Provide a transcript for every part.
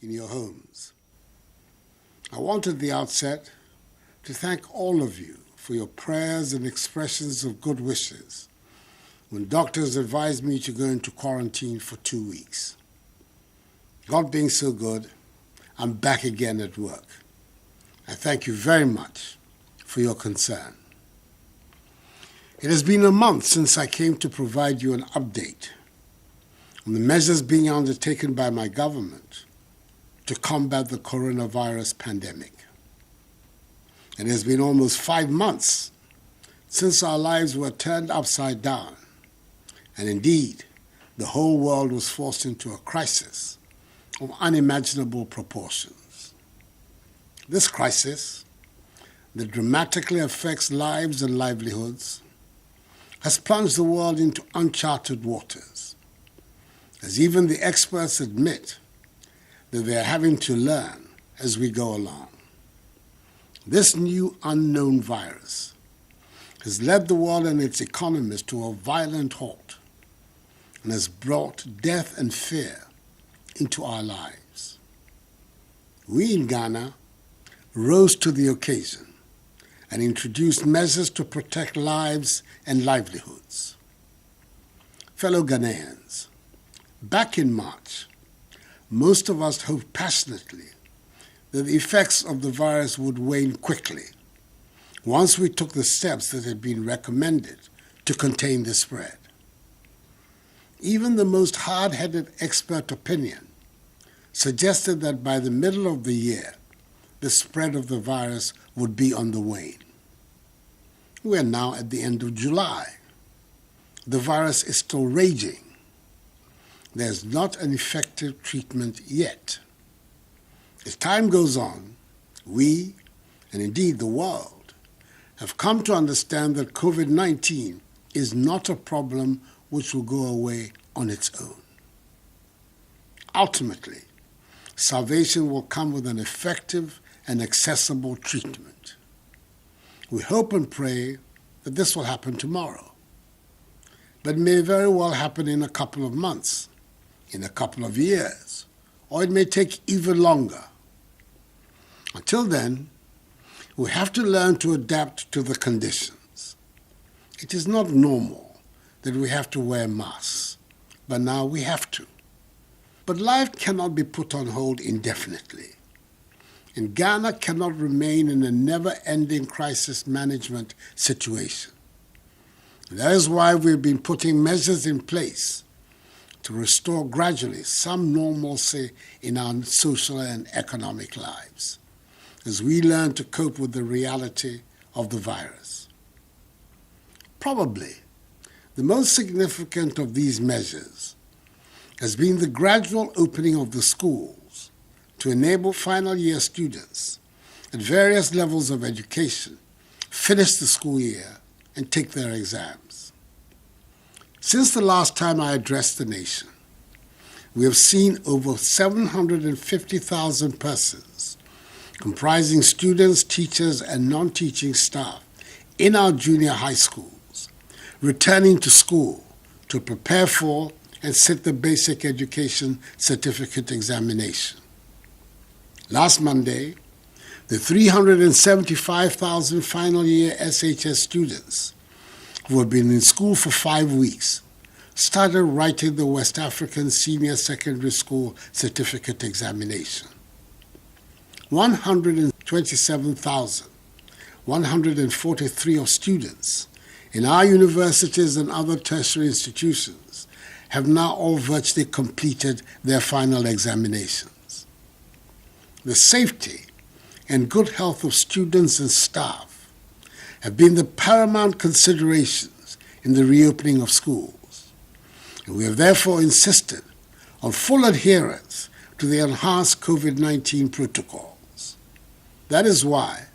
in your homes. I want at the outset to thank all of you for your prayers and expressions of good wishes when doctors advised me to go into quarantine for 2 weeks. God being so good, I'm back again at work. I thank you very much for your concern. It has been a month since I came to provide you an update on the measures being undertaken by my government to combat the coronavirus pandemic. It has been almost 5 months since our lives were turned upside down, and indeed, the whole world was forced into a crisis of unimaginable proportions. This crisis, that dramatically affects lives and livelihoods, has plunged the world into uncharted waters, as even the experts admit that they are having to learn as we go along. This new unknown virus has led the world and its economies to a violent halt and has brought death and fear into our lives. We in Ghana rose to the occasion and introduced measures to protect lives and livelihoods. Fellow Ghanaians, back in March, most of us hoped passionately that the effects of the virus would wane quickly once we took the steps that had been recommended to contain the spread. Even the most hard-headed expert opinion suggested that by the middle of the year, the spread of the virus would be on the wane. We are now at the end of July. The virus is still raging. There's not an effective treatment yet. As time goes on, we, and indeed the world, have come to understand that COVID-19 is not a problem which will go away on its own. Ultimately, salvation will come with an effective and accessible treatment. We hope and pray that this will happen tomorrow, but it may very well happen in a couple of months, in a couple of years, or it may take even longer. Until then, we have to learn to adapt to the conditions. It is not normal that we have to wear masks, but now we have to. But life cannot be put on hold indefinitely, and Ghana cannot remain in a never-ending crisis management situation. That is why we've been putting measures in place to restore gradually some normalcy in our social and economic lives, as we learn to cope with the reality of the virus. Probably the most significant of these measures has been the gradual opening of the schools to enable final year students at various levels of education finish the school year and take their exams. Since the last time I addressed the nation, we have seen over 750,000 persons, comprising students, teachers, and non-teaching staff in our junior high schools, returning to school to prepare for and sit the basic education certificate examination. Last Monday, the 375,000 final year SHS students who have been in school for 5 weeks started writing the West African Senior Secondary School certificate examination. 127,143 of students in our universities and other tertiary institutions have now all virtually completed their final examinations. The safety and good health of students and staff have been the paramount considerations in the reopening of schools, and we have therefore insisted on full adherence to the enhanced COVID-19 protocols. That is why,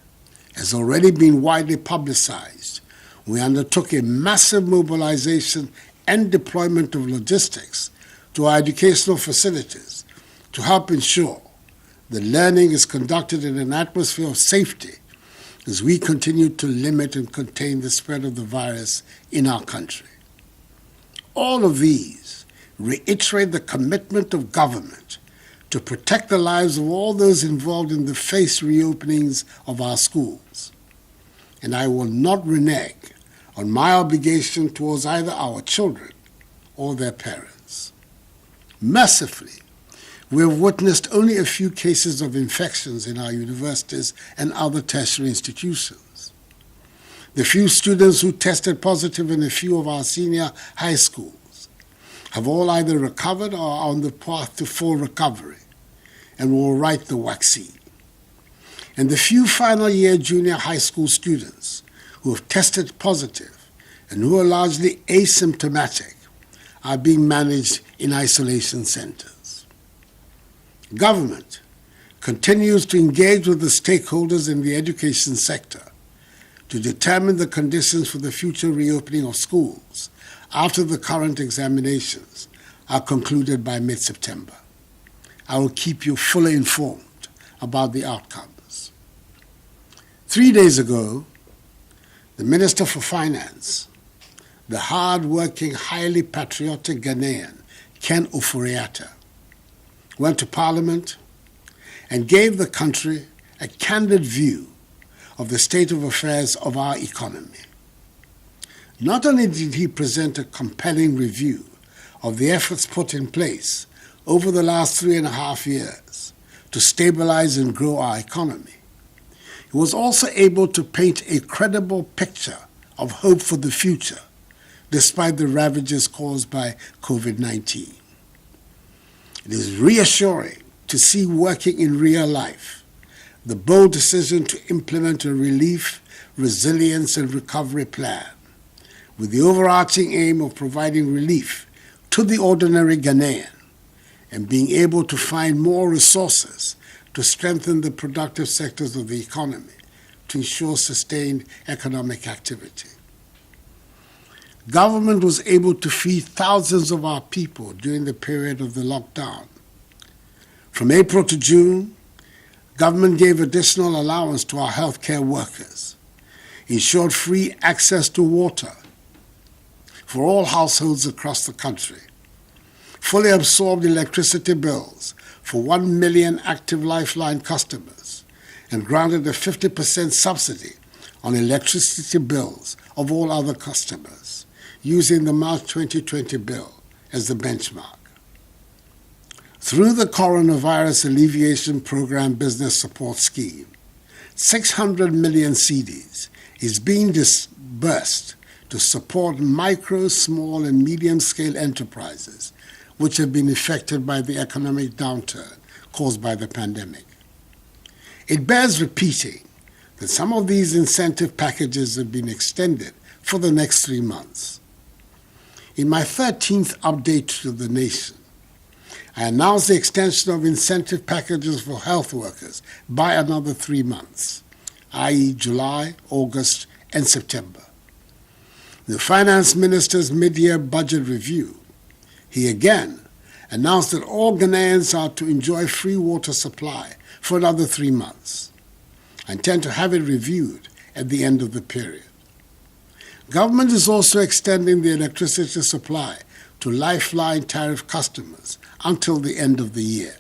as already been widely publicized, we undertook a massive mobilization and deployment of logistics to our educational facilities to help ensure that learning is conducted in an atmosphere of safety as we continue to limit and contain the spread of the virus in our country. All of these reiterate the commitment of government to protect the lives of all those involved in the phased reopenings of our schools. And I will not renege on my obligation towards either our children or their parents. Mercifully, we have witnessed only a few cases of infections in our universities and other tertiary institutions. The few students who tested positive in a few of our senior high schools have all either recovered or are on the path to full recovery and will await the vaccine. And the few final year junior high school students who have tested positive and who are largely asymptomatic are being managed in isolation centers. Government continues to engage with the stakeholders in the education sector to determine the conditions for the future reopening of schools after the current examinations are concluded by mid-September. I will keep you fully informed about the outcomes. 3 days ago, the Minister for Finance, the hard-working, highly patriotic Ghanaian, Ken Ofori-Atta, went to Parliament and gave the country a candid view of the state of affairs of our economy. Not only did he present a compelling review of the efforts put in place over the last 3.5 years to stabilize and grow our economy, he was also able to paint a credible picture of hope for the future, despite the ravages caused by COVID-19. It is reassuring to see working in real life the bold decision to implement a relief, resilience, and recovery plan with the overarching aim of providing relief to the ordinary Ghanaian and being able to find more resources to strengthen the productive sectors of the economy to ensure sustained economic activity. Government was able to feed thousands of our people during the period of the lockdown. From April to June, government gave additional allowance to our healthcare workers, ensured free access to water for all households across the country, fully absorbed electricity bills for 1 million active Lifeline customers, and granted a 50% subsidy on electricity bills of all other customers, using the March 2020 bill as the benchmark. Through the Coronavirus Alleviation Program Business Support Scheme, 600 million cedis is being disbursed to support micro, small, and medium-scale enterprises which have been affected by the economic downturn caused by the pandemic. It bears repeating that some of these incentive packages have been extended for the next 3 months. In my 13th update to the nation, I announced the extension of incentive packages for health workers by another 3 months, i.e. July, August, and September. The Finance Minister's mid-year budget review, he again announced that all Ghanaians are to enjoy free water supply for another 3 months. I intend to have it reviewed at the end of the period. Government is also extending the electricity supply to Lifeline tariff customers until the end of the year.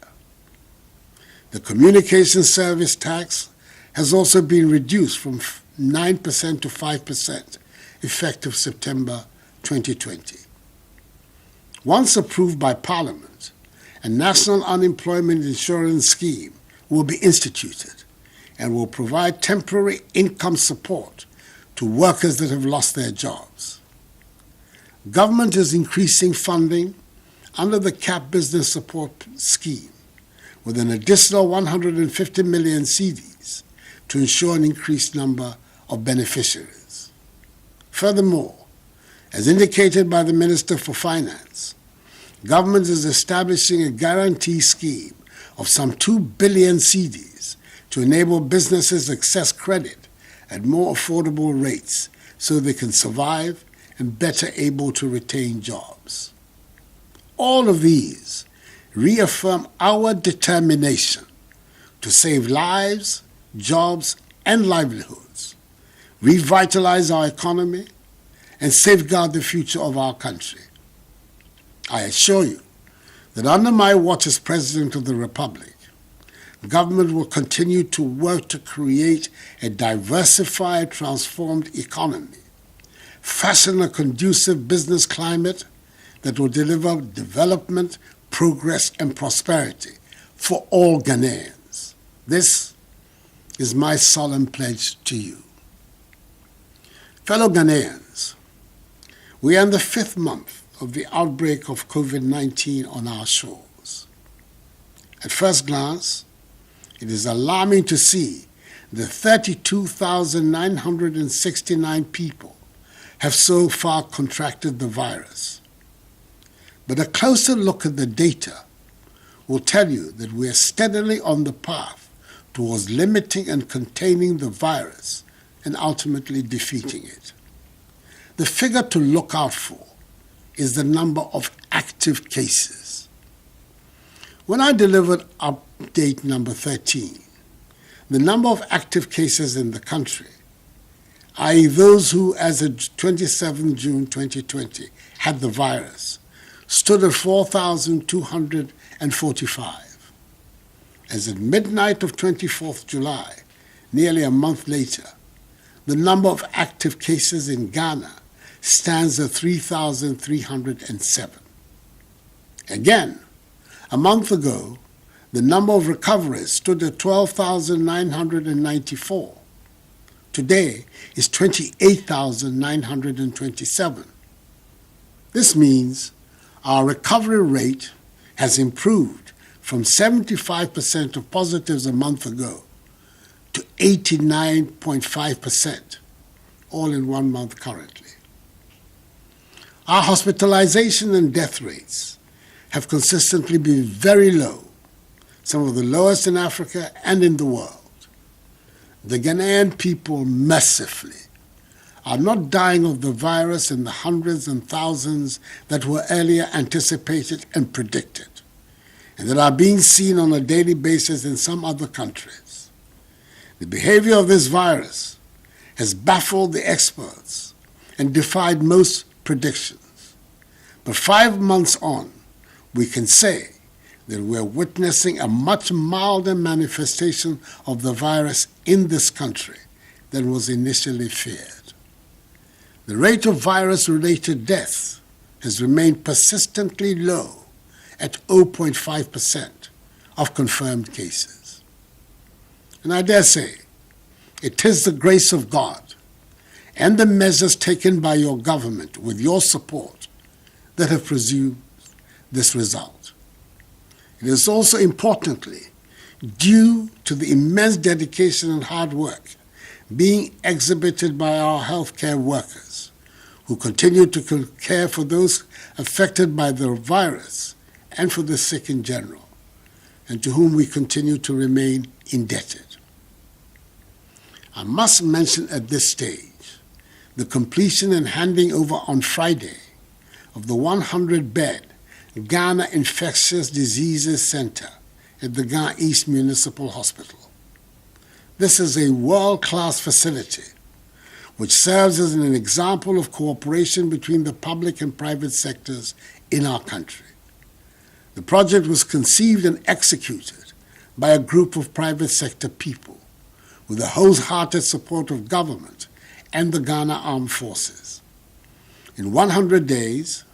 The communication service tax has also been reduced from 9% to 5% effective September 2020. Once approved by Parliament, a national unemployment insurance scheme will be instituted and will provide temporary income support to workers that have lost their jobs. Government is increasing funding under the CAP Business Support Scheme with an additional 150 million cedis to ensure an increased number of beneficiaries. Furthermore, as indicated by the Minister for Finance, government is establishing a guarantee scheme of some 2 billion cedis to enable businesses access credit at more affordable rates so they can survive and better able to retain jobs. All of these reaffirm our determination to save lives, jobs, and livelihoods, revitalize our economy, and safeguard the future of our country. I assure you that under my watch as President of the Republic, the government will continue to work to create a diversified, transformed economy, fashion a conducive business climate that will deliver development, progress, and prosperity for all Ghanaians. This is my solemn pledge to you. Fellow Ghanaians, we are in the 5th month of the outbreak of COVID-19 on our shores. At first glance, it is alarming to see that 32,969 people have so far contracted the virus. But a closer look at the data will tell you that we are steadily on the path towards limiting and containing the virus and ultimately defeating it. The figure to look out for is the number of active cases. When I delivered update number 13, the number of active cases in the country, i.e. those who, as of 27 June 2020, had the virus, stood at 4,245. As at midnight of 24th July, nearly a month later, the number of active cases in Ghana stands at 3,307. Again, a month ago, the number of recoveries stood at 12,994. Today is 28,927. This means our recovery rate has improved from 75% of positives a month ago to 89.5%, all in 1 month currently. Our hospitalization and death rates have consistently been very low, some of the lowest in Africa and in the world. The Ghanaian people mercifully are not dying of the virus in the hundreds and thousands that were earlier anticipated and predicted, and that are being seen on a daily basis in some other countries. The behavior of this virus has baffled the experts and defied most predictions. But 5 months on, we can say that we're witnessing a much milder manifestation of the virus in this country than was initially feared. The rate of virus-related deaths has remained persistently low at 0.5% of confirmed cases. And I dare say, it is the grace of God and the measures taken by your government with your support that have produced this result. It is also importantly due to the immense dedication and hard work being exhibited by our healthcare workers who continue to care for those affected by the virus and for the sick in general, and to whom we continue to remain indebted. I must mention at this stage the completion and handing over on Friday of the 100-bed Ghana Infectious Diseases Center at the Ghana East Municipal Hospital. This is a world-class facility which serves as an example of cooperation between the public and private sectors in our country. The project was conceived and executed by a group of private sector people with the wholehearted support of government and the Ghana Armed Forces. In 100 days,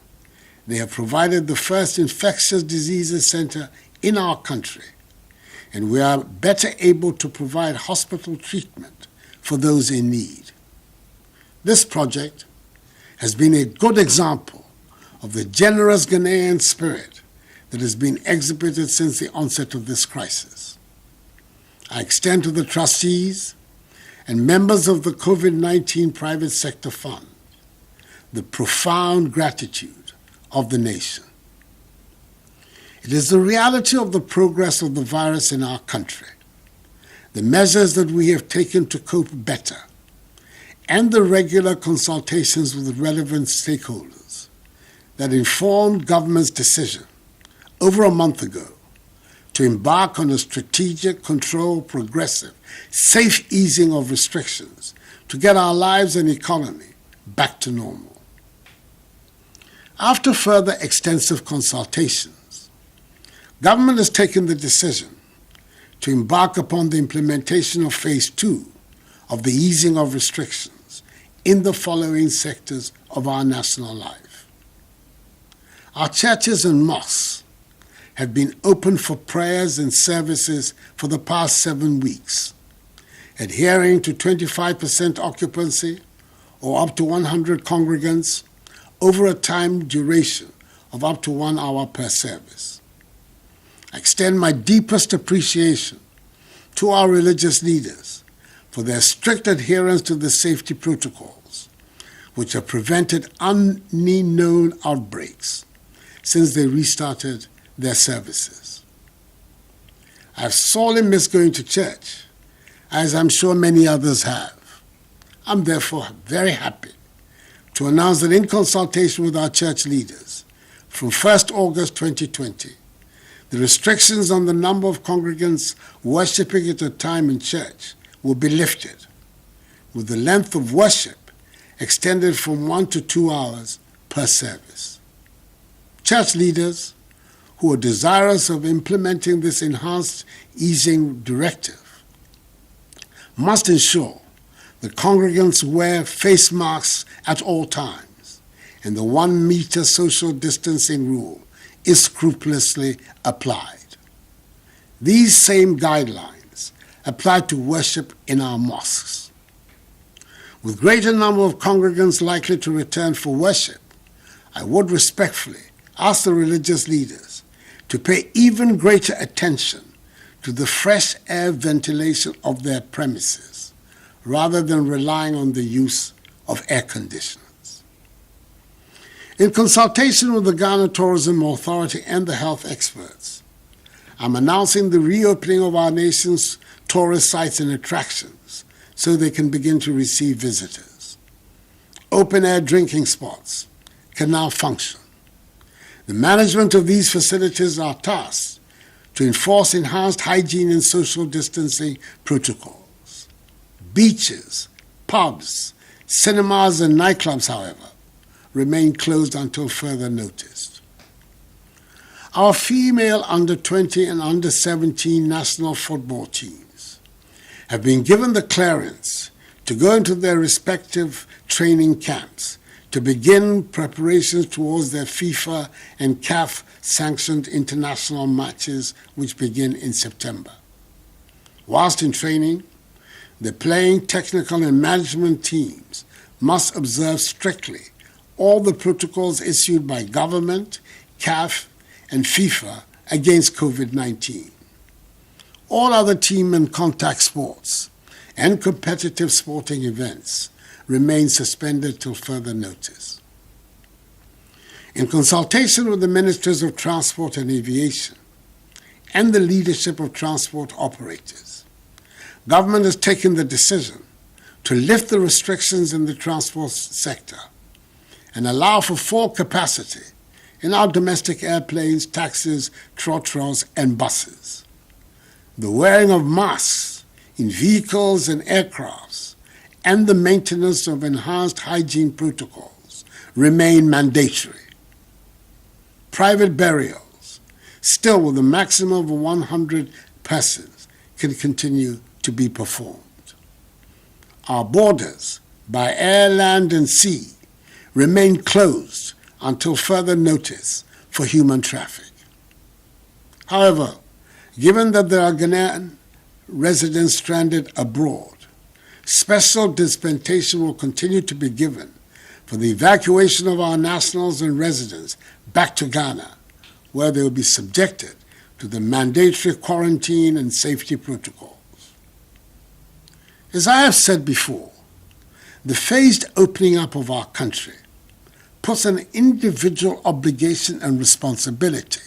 they have provided the first infectious diseases center in our country, and we are better able to provide hospital treatment for those in need. This project has been a good example of the generous Ghanaian spirit that has been exhibited since the onset of this crisis. I extend to the trustees and members of the COVID-19 Private Sector Fund the profound gratitude of the nation. It is the reality of the progress of the virus in our country, the measures that we have taken to cope better, and the regular consultations with relevant stakeholders that informed government's decision over a month ago to embark on a strategic, controlled, progressive, safe easing of restrictions to get our lives and economy back to normal. After further extensive consultations, Government has taken the decision to embark upon the implementation of Phase 2 of the easing of restrictions in the following sectors of our national life. Our churches and mosques have been open for prayers and services for the past 7 weeks, adhering to 25% occupancy or up to 100 congregants over a time duration of up to 1 hour per service. I extend my deepest appreciation to our religious leaders for their strict adherence to the safety protocols, which have prevented unknown outbreaks since they restarted their services. I have sorely missed going to church, as I'm sure many others have. I'm therefore very happy to announce that in consultation with our church leaders, from 1st August 2020, the restrictions on the number of congregants worshipping at a time in church will be lifted, with the length of worship extended from 1 to 2 hours per service. Church leaders who are desirous of implementing this enhanced easing directive must ensure that congregants wear face masks at all times, and the 1 meter social distancing rule is scrupulously applied. These same guidelines apply to worship in our mosques. With greater number of congregants likely to return for worship, I would respectfully ask the religious leaders to pay even greater attention to the fresh air ventilation of their premises, rather than relying on the use of air conditioners. In consultation with the Ghana Tourism Authority and the health experts, I'm announcing the reopening of our nation's tourist sites and attractions so they can begin to receive visitors. Open-air drinking spots can now function. The management of these facilities are tasked to enforce enhanced hygiene and social distancing protocols. Beaches, pubs, cinemas, and nightclubs, however, remain closed until further notice. Our female under-20 and under-17 national football teams have been given the clearance to go into their respective training camps to begin preparations towards their FIFA and CAF-sanctioned international matches, which begin in September. Whilst in training, the playing, technical, and management teams must observe strictly all the protocols issued by government, CAF, and FIFA against COVID-19. All other team and contact sports and competitive sporting events remain suspended till further notice. In consultation with the Ministers of Transport and Aviation and the leadership of transport operators, government has taken the decision to lift the restrictions in the transport sector and allow for full capacity in our domestic airplanes, taxis, trotros, and buses. The wearing of masks in vehicles and aircrafts and the maintenance of enhanced hygiene protocols remain mandatory. Private burials, still with a maximum of 100 persons, can continue to be performed. Our borders, by air, land, and sea, remain closed until further notice for human traffic. However, given that there are Ghanaian residents stranded abroad, special dispensation will continue to be given for the evacuation of our nationals and residents back to Ghana, where they will be subjected to the mandatory quarantine and safety protocols. As I have said before, the phased opening up of our country puts an individual obligation and responsibility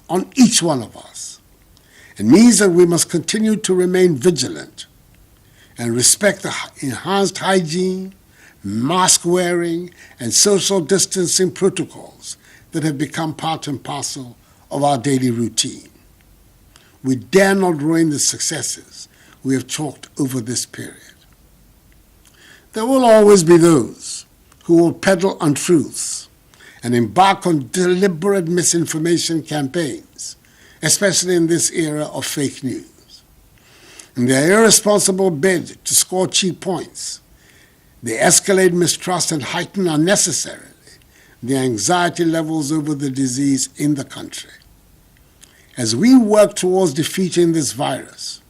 on each one of us. It means that we must continue to remain vigilant and respect the enhanced hygiene, mask wearing, and social distancing protocols that have become part and parcel of our daily routine. We dare not ruin the successes we have chalked over this period. There will always be those who will peddle untruths and embark on deliberate misinformation campaigns especially in this era of fake news. In their irresponsible bid to score cheap points, they escalate mistrust and heighten unnecessarily the anxiety levels over the disease in the country. As we work towards defeating this virus,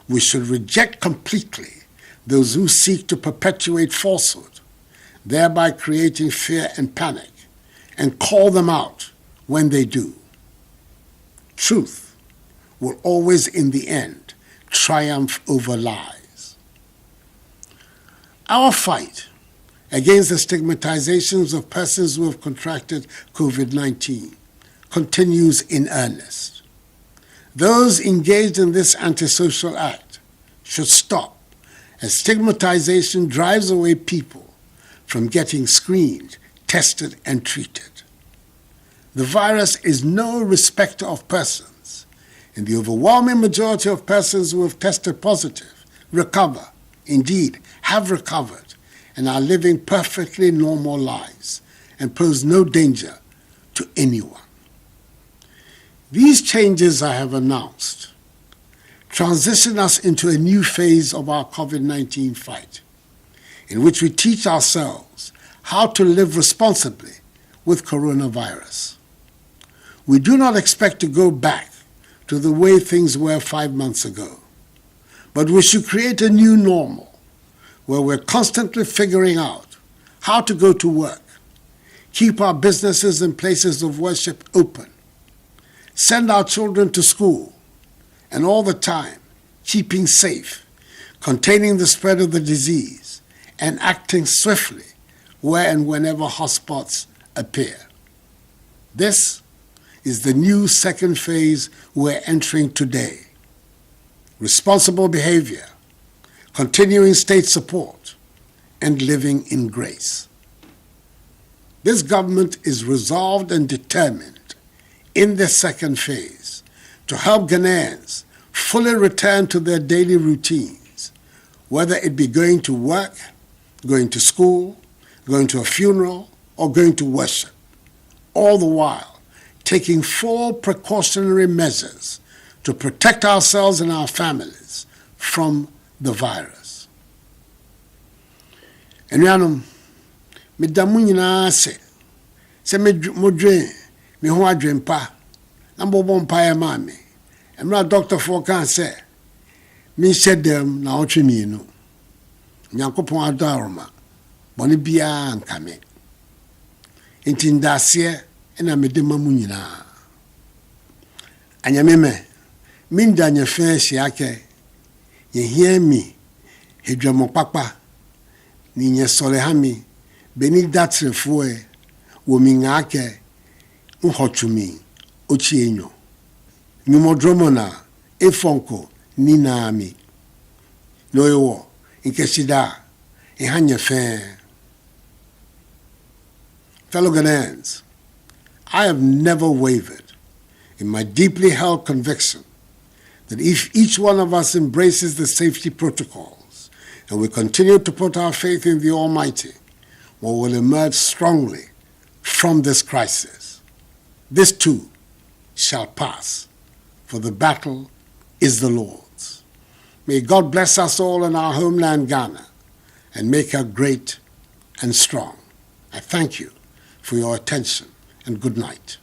we should reject completely those who seek to perpetuate falsehood, thereby creating fear and panic, and call them out when they do. Truth will always, in the end, triumph over lies. Our fight against the stigmatizations of persons who have contracted COVID-19 continues in earnest. Those engaged in this antisocial act should stop, as stigmatization drives away people from getting screened, tested, and treated. The virus is no respecter of persons, and the overwhelming majority of persons who have tested positive recover, indeed have recovered, and are living perfectly normal lives and pose no danger to anyone. These changes I have announced transition us into a new phase of our COVID-19 fight, in which we teach ourselves how to live responsibly with coronavirus. We do not expect to go back to the way things were 5 months ago, but we should create a new normal where we're constantly figuring out how to go to work, keep our businesses and places of worship open, send our children to school, and all the time keeping safe, containing the spread of the disease, and acting swiftly where and whenever hotspots appear. This is the new second phase we're entering today. Responsible behavior, continuing state support, and living in grace. This government is resolved and determined in this second phase to help Ghanaians fully return to their daily routines, whether it be going to work, going to school, going to a funeral, or going to worship, all the while taking full precautionary measures to protect ourselves and our families from the virus. Enuanom, medamu nyinaa se modwen me ho adwempa na mbobɔ mpae ma me. Emra doctor for kan say me hyedem na otwe mienu. Nyankopɔn adaroma bɔne bia anka me. Enti ndase na mede mamu nyinaa. Anyame me minda nya fe hyiake ye hia mi hedwamo papa ni nye sole hami beni datrefo e wo mi ngake nhotumi ochie enyo nyumodromona efonko ni na mi noyo inkeshida ehanye fe. Fellow Ghanaians, I have never wavered in my deeply held conviction that if each one of us embraces the safety protocols and we continue to put our faith in the Almighty, we will emerge strongly from this crisis. This too shall pass, for the battle is the Lord's. May God bless us all in our homeland Ghana and make her great and strong. I thank you for your attention and good night.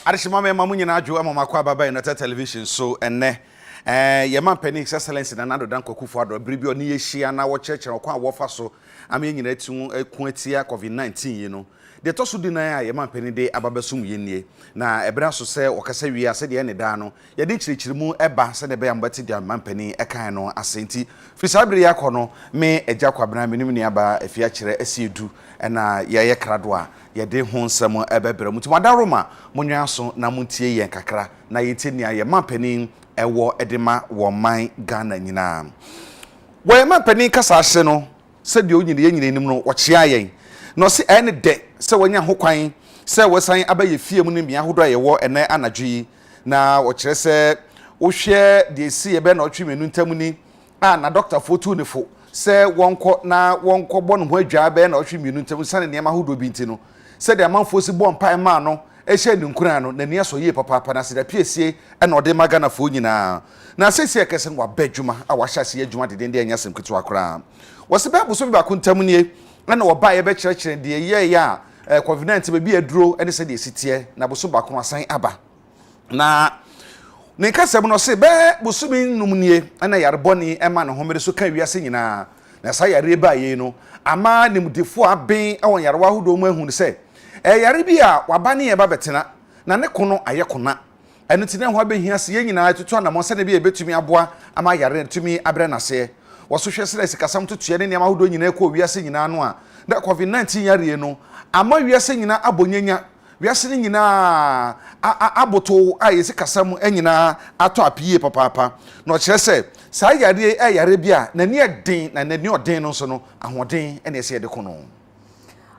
Adishima me mamu nyina adwo amamakwa ababa in the television so enne yema Penix excellence na nado dan Akufo-Addo biribi oni yehia na wo kyerkyere kwa wofa so ame nyina atu ku atia COVID-19 yi no de to so di na yema Penide ababasum yenie na ebra so se okasa wi ase de ne da no ye de kyerkyere mu eba se de be ambati de Penny ekan no asenti fisabire yakono me agya kwabena menim ni aba afia kyerɛ asiedu na ye krado a ye de ho nsɛm ebebere muti wadaroma monwa so na muntie yen kakra na yetenia yema Penny ewo edema wo man Ghana nyina wo yema Penny kasa ahye no se de onyine nim no wo kyea yen no se ene de se wonya ho kwan se wosan abaye fie mu ne bia hodo ye wo ene anadwi na wo kire se wo hwe de si ebe na otwe menu ntam ni na doctor fotu ne fo se wonko na wonko bo no ho adwa be na otwe menu ntam sane ne ma hodo bi ntino se de amanfo si bo mpa ma no ehye ne nkura no na nia so ye papa na se da piesie na ode magana fo nyina na sesi ekese ngwa badwuma a wahyase adwuma de den anya sem keto akra wo se ba buso bi ba kuntam nie na wo ba ye be kyerɛkyerɛ de ye ya COVID-19 be bi aduro ene se de sitie na buso ba ko asan aba na ne kasem no se be buso bi numnie na yarebɔni ema ne homere so ka wiase nyina na sa yare ba ye no ama nimdefo aben awon yarewa hodo mu ahun se yare bi a waba ne ye ba betena na ne kono aye kona eno tine ho abehia se ye nyina tutu na mo se ne bi ebetumi aboa ama yare tumi abre na se wo so hwe se sikasam tutu ne nema hodo nyina ko wiase nyina no a da COVID-19 yare no ama wiase nyina abonyanya wiase ne nyina aboto aye sikasam nyina ato apie papa no kire se sa yare bi a na ne den na ne odin no so no ahoden ene se de kono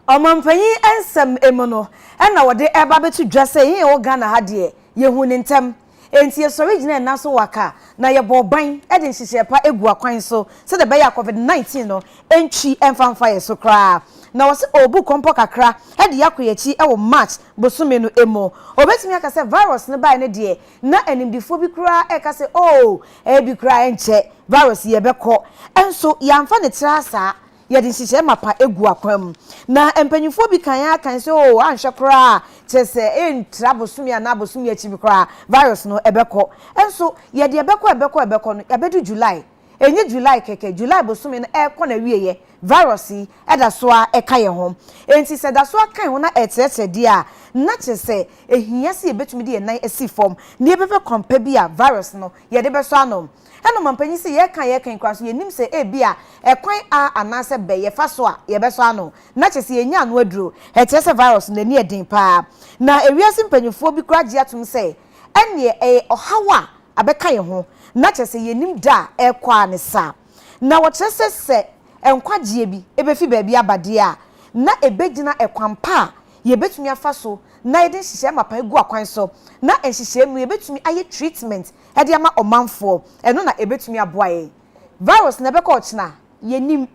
Omampanyi ensem emono na wode eba betu dwase yin wo Ghana ha de yehu ne ntem enti yesori gina na so waka na ye boban e de nhihye pa egu akwan so se de be ya COVID-19 no entwi emfanfa ye so kra na wose obu kompo kakra e de yakoyechi e wo March bosume no emo obetimi aka se virus ne ba ne de na animdifo bi kra e ka se e bi kra enche virus ye beko enso yamfa ne trasa ye de nhihye mapa egu akwam na empanyifo bi kan se anhwe kra chese entra bosume na bosume achi bi kra virus no ebeko enso ye de ebeko no ebedu July enye July keke July bosume no ekọ na wieye virus yi eda so a eka ye ho enti se da so kan ho na etrete di a na chese ehia se ebetumi di nan esi form na ebebe kompa bi a virus no ye de beso anom eno mampanyi se ye kan kwaso ye nim se bia ekwan a anase be ye fa so a ye beso anom na chese ye nya no aduro etrese virus na ni edin pa na ewiase mpanyifo bi kura gi atum se ene ohawa abeka ye ho na chese ye nim da ekwa ne sa na wo chese se enkwagye bi ebefi baabi abade a na ebegina ekwampa ye betumi afa so na yede hihye mapa egu akwan so na enhihye mu ye betumi aye treatment e de ama omanfo eno na ebetumi aboa ye virus na beka ochina yenim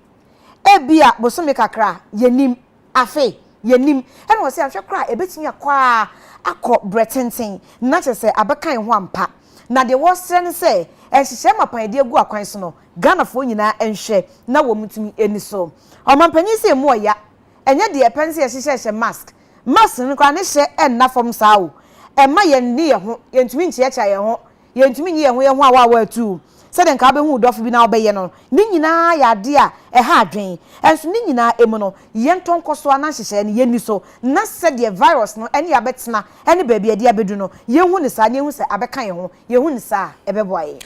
ebia bosome kakra yenim afe yenim eno wo se ahwe kra ebetumi akwa akọ bretenten na chese abekan ho ampa na de wo sere se ehihye mapa de egu akwan so no Ghana fo nyina enhwe na wo mutumi eni so omampanyi se mu oya enye de epense ehihye mask no kwa ne hye enna fom saawo emma ye ni ye ho ye ntumi nchiecha ye ho ye ntumi nyi ye ho awa atu se de nka be hu dofo bi na obeye no ni nyina ya de a ha adwen enso ni nyina emu no ye ntonkoso ana hyehyɛ ne ye ni so na se de virus no ene ya betena ene baabi ade abedu no ye hu ne sa ne hu se abeka ye ho ye hu ne sa ebeboa ye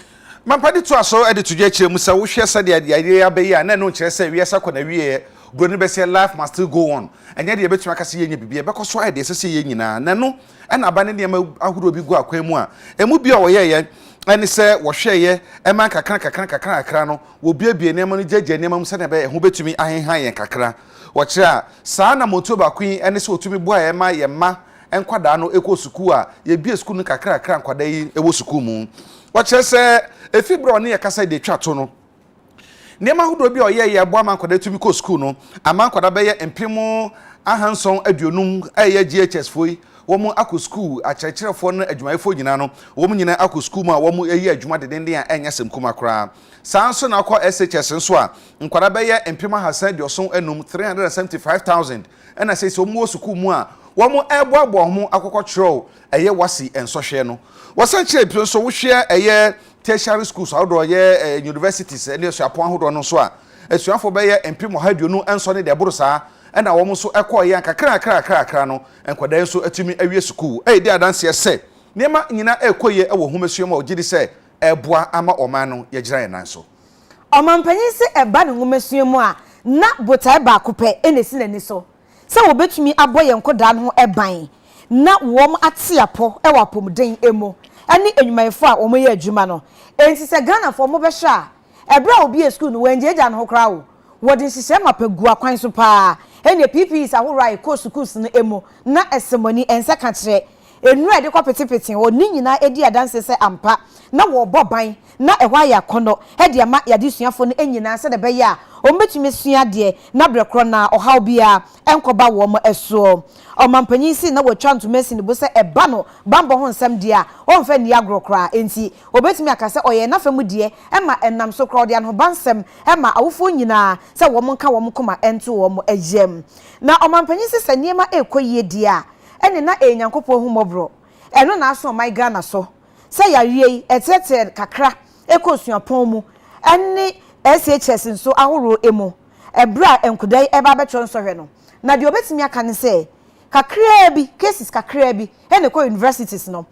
mampadi to aso ede to gye mu sa wo hwe sa de ya be ya na no kire sa wi esa kona wi broni be say life must still go on enya de betuma ka se ye nya bibie be ko so ade se ye nyina na no na aba ne de ahuro bi go akwan mu a emu bi o ye ene se wo hwe ye e man kakra no wo biebie ne ma no gyagya ne ma mu se na be ho betumi ahenhan ye kakra wo kire a saa na moto ba kwin ene se otumi boa ye ma enkwada no ekọ suku a ye bie suku no kakra nkwada yi ewo suku mu wo kire se efibro ne ye kasa de twato no nema hodo bi oyeye abo amankwada tumi ko school no amankwada be ye empemu ahanson aduonum eye GHS foi wo mu akọ school akyerɛkyerɛfo no adwumayefo nyina no wo mu nyina akọ school mu a wo mu eyi adwuma dedenden a enya sem kuma kra sanso na akọ SHS nso a nkwada be ye empemu hasan dioson enum 375,000 ena sei so mu wo school mu a wo mu eboabo ho akokɔ kyerɛw eye wasi ensohwe no wasan kyerɛ pio so wo hwe eye tertiary schools outdoor ye universities and so apon hodo no so a esuafo be ye empimo haduonu enso ne de boro saa na wo mo so ekọ ye kakra no enkwada enso atumi awie school di adanse se nema nyina ekoye ewo homesuo ma ogidi se eboa ama oman no ye gira ye nan so omampanyi se eba ne homesuo mu a na botai ba kope enesi nani so se wo betumi aboye nkoda no eban na wo atiapo ewo apomden emo ani enyumayefo a omo ye adwuma no enti se Ghana fo mo be hwa ebra obi e school no wenjeja no kra wo wodi hihye mapagua kwan so pa ene PPs ahora ko schools no emu na esemoni ense ka kire enura de kwa petepete wo ni nyina edi adanse se ampa na wo boban na ehwa ya kono e de ma ya de suafo no enyina se de be ya o metumi sua de na brekro na ohaw bia enkoba wo mo eso o mampanyin si na wo twanto mesi ne bo se eba no bambo ho nsam de a o mfa ni agrokra enti obetumi akase oye na famu de e ma enam so kro de an ho bansem e ma awofo nyina se wo mo nka wo mo koma ento wo mo agyem na o mampanyin si se niema ekoyie de a ene na enyankopɔ hu mobro eno na aso my Ghana so se yawie etete kakra ekosuapon mu ene SHS nso ahoro emu ebra enkudai eba betro nso hwe no na de obetimi aka ne se kakra bi cases kakra bi ene ko universities no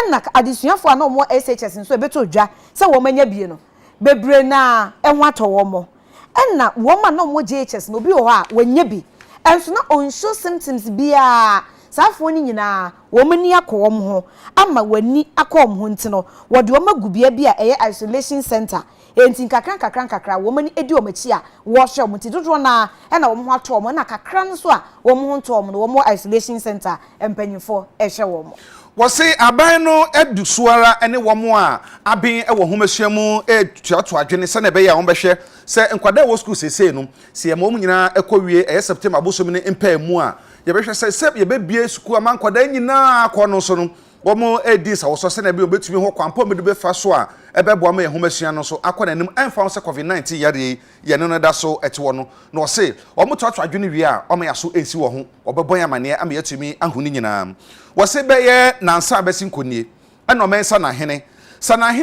ena adesuafo na mo SHS nso ebeto dwa se wo manya bie no bebre na enho atọwo mo ena wo ma na mo JHS no bi ho a wanya bi enso na onsho symptoms bia safo ni nyina wo mani akom ho ama wani akom ho ntino wo de wo magubia bia eye isolation center enti kakran wo mani edi o machi a wo hwe o mti dodo na e na wo ho ato mo na kakra nso a wo ho nto mo no wo mo isolation center empanyifo e hwe wo mo wo se aban no edu suara ene wo mo a aben e wo homasuamu e tuato adwene se na be ya wo behwe se nkwada wo school sese no se mo mu nyina ekowie e September abosom ne empa mu a ye behwe se ye be bie school ama nkwada nyina akọ no so no wo mo edi sa wo so se na be obetumi ho kwampo me de be fa so a ebebo ama ye homasua no so akọ nanim emfa se COVID-19 yare ye no da so ete wo no no se wo mo tuato adwene wie a o ma ya so ensi wo ho obebon amane ama yatumi ahuni nyina wo se be ye nansa abesi nkonie ena o mensa na hene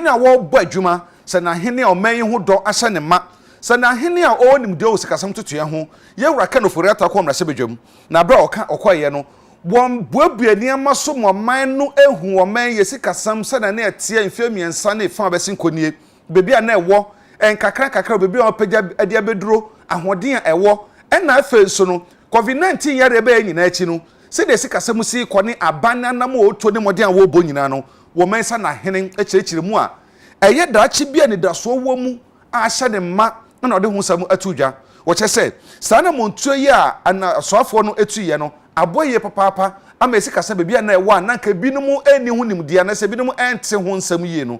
a wo bo adwuma sana hene o men ho do ahye ne ma sana hene a o nim de o sikasam tutu ye ho ye wura ka no foreta ko mra se bedwam na bra o ka okoye no won buabua niam so mo man no ehu o man ye sikasam sana na etie mfemiensa na efa abesi nkonie bebi a na ewo kakra bebi a opagya ade abeduro ahoden a ewo ena afa so no COVID-19 yare be nyina achi no se de sikasam si kone abana na mo oto ne moden a wo bo nyina no wo man sa na hene ekyekire mu a eye daachi bia ne daso wo mu a hye ne ma na ode hu sam atudwa wo che se sa na montuo yi a ana soafo no etuye no aboye papa ama esikasa bebia na ewa na nka binumu eni hu nimdia na se binumu ente hu nsam yie no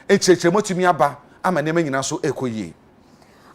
ekyekye motumi aba ama ne manyina so ekoyie